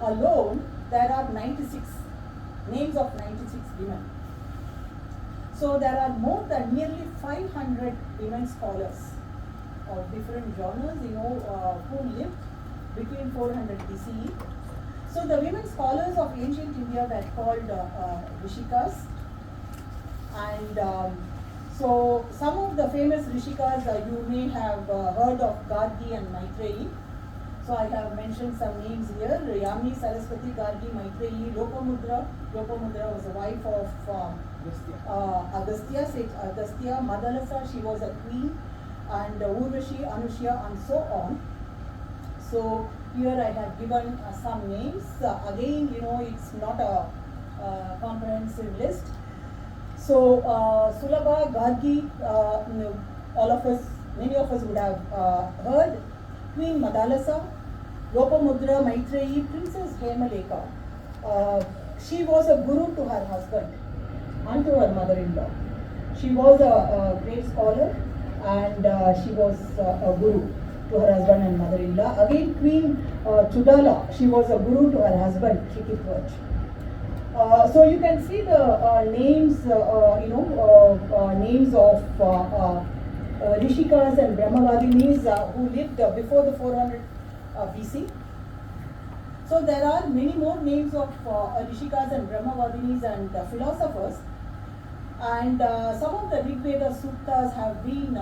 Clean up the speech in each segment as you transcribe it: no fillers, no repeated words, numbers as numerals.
alone, there are 96 names of 96 women. So there are more than nearly 500 women scholars of different genres, who lived between 400 BCE. So the women scholars of ancient India were called Rishikas, and so some of the famous Rishikas you may have heard of Gargi and Maitreyi. So I have mentioned some names here: Yami, Saraswati, Gargi, Maitreyi, Lopamudra. Lopamudra was the wife of Agastya, sage Agastya. Madalasa, she was a queen, and Urvashi, Anushya, and so on. So here I have given some names. Again, it's not a comprehensive list. So Sulabha, Gargi, all of us, many of us would have heard. Queen Madalasa, Lopamudra, Maitreyi, Princess Hemaleka. She was a guru to her husband and to her mother-in-law. She was a great scholar, and she was a guru to her husband and mother-in-law. Again, Queen Chudala, she was a guru to her husband, Shikitwaj. So you can see the names, names of Rishikas and Brahmavadinis who lived before the 400 BC. So there are many more names of Rishikas and Brahmavadinis and philosophers, and some of the Rig Veda Suktas have been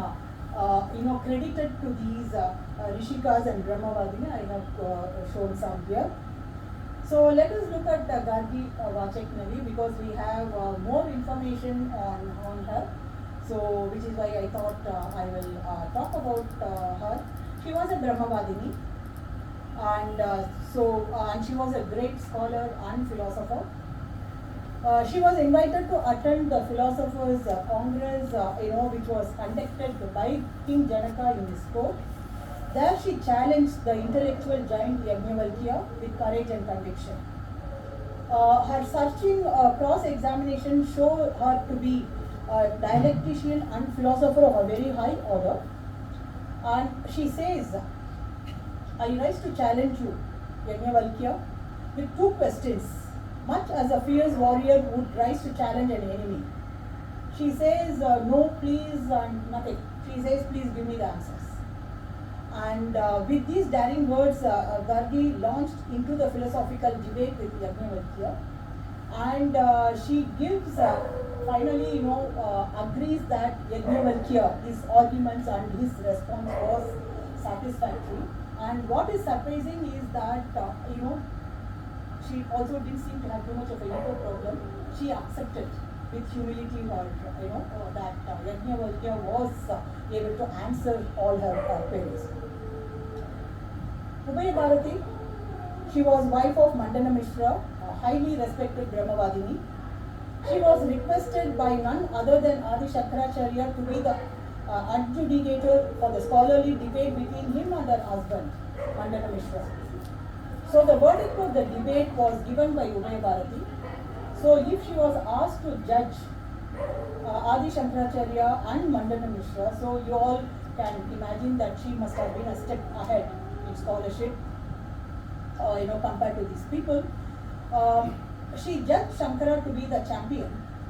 credited to these Rishikas and Brahmavadini. I have shown some here. So let us look at Gargi Vachaknavi, because we have more information on her. So which is why I thought I will talk about her. She was a Brahmavadini, and she was a great scholar and philosopher. She was invited to attend the Philosophers' Congress, which was conducted by King Janaka in his court. There she challenged the intellectual giant Yajnavalkya with courage and conviction. Her searching cross-examination showed her to be a dialectician and philosopher of a very high order. And she says, I rise to challenge you, Yajnavalkya, with two questions, much as a fierce warrior would rise to challenge an enemy. She says, no, please, and nothing. She says, please give me the answers. And with these daring words, Gargi launched into the philosophical debate with Yajnavalkya, and she gives, finally, agrees that Yajnavalkya, his arguments and his response was satisfactory. And what is surprising is that, she also didn't seem to have too much of a ego problem. She accepted with humility that Yajnavalkya was able to answer all her queries. Ubay Bharati, she was wife of Mandana Mishra, a highly respected Brahmavadini. She was requested by none other than Adi Shankaracharya to be the adjudicator for the scholarly debate between him and her husband, Mandana Mishra. So the verdict of the debate was given by Ubay Bharati. So if she was asked to judge Adi Shankaracharya and Mandana Mishra, so you all can imagine that she must have been a step ahead in scholarship, compared to these people. She judged Shankara to be the champion,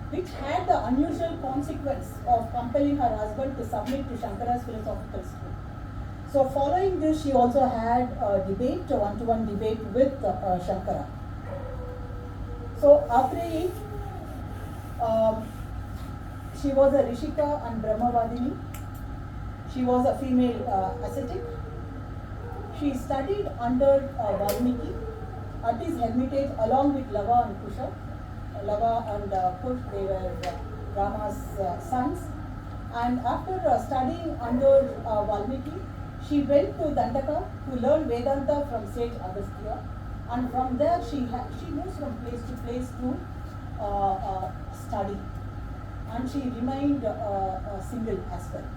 which had the unusual consequence of compelling her husband to submit to Shankara's philosophical school. So following this, she also had a debate, a one-to-one debate with Shankara. So Atreyi, she was a Rishika and Brahmavadini. She was a female ascetic. She studied under Valmiki at his hermitage along with Lava and Kusha. Lava and Kush, they were Rama's sons. And after studying under Valmiki, she went to Dandaka to learn Vedanta from sage Agastya. And from there, she moves from place to place to study. And she remained single as well.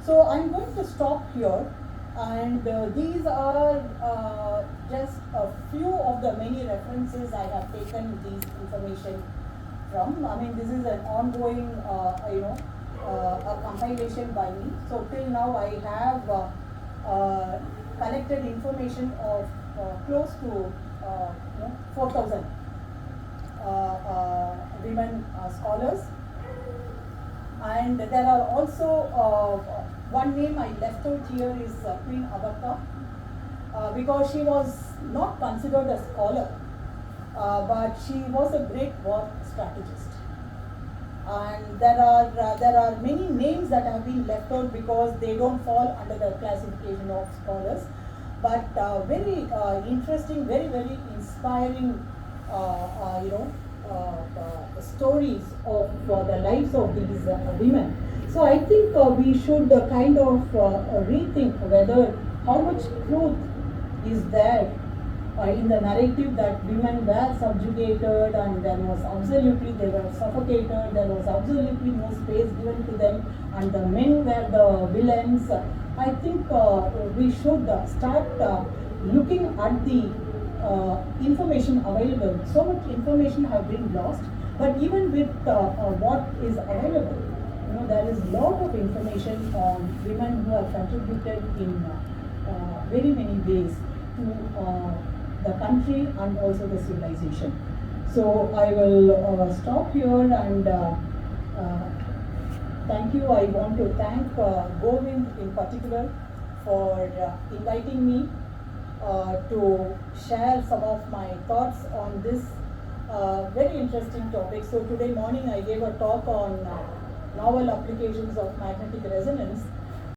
So I'm going to stop here. And these are just a few of the many references I have taken these information from. I mean, this is an ongoing, a compilation by me. So till now, I have collected information of close to 4,000 women scholars. And there are also one name I left out here is Queen Agatha, because she was not considered a scholar, but she was a great war strategist. And there are many names that have been left out because they don't fall under the classification of scholars, but very interesting, very inspiring, stories of the lives of these women. So I think we should kind of rethink whether how much truth is there in the narrative that women were subjugated and they were suffocated, there was absolutely no space given to them, and the men were the villains. I think we should start looking at the information available. So much information have been lost, but even with what is available, there is a lot of information on women who have contributed in very many ways to the country and also the civilization. So I will stop here and thank you. I want to thank Govind in particular for inviting me to share some of my thoughts on this very interesting topic. So today morning I gave a talk on novel applications of magnetic resonance,